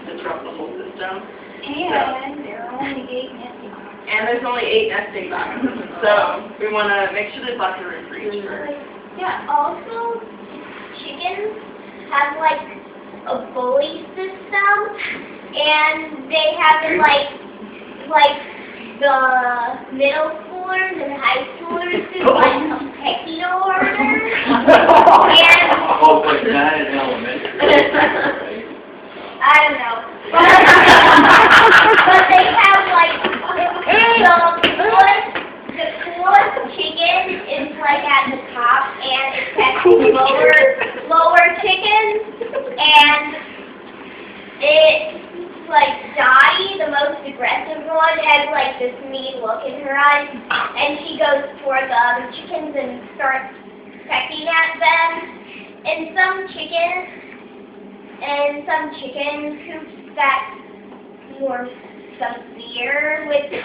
disrupt the whole system. And there are only 8 nesting boxes. And there's only 8 nesting boxes, so we want to make sure there's lots of room for each bird. Yeah, also, chickens have, like, a bully system, and they have it, like the middle schoolers and high schoolers do, like, a pecking order. And Oh, like that in elementary. I don't know. But they have, like, the coolest chicken is, like, at the top, and it's at lower chickens, and it's, like, Dottie, the most aggressive one, has, like, this mean look in her eyes, and she goes toward the other chickens and starts pecking at them. And some chicken coops that more severe with the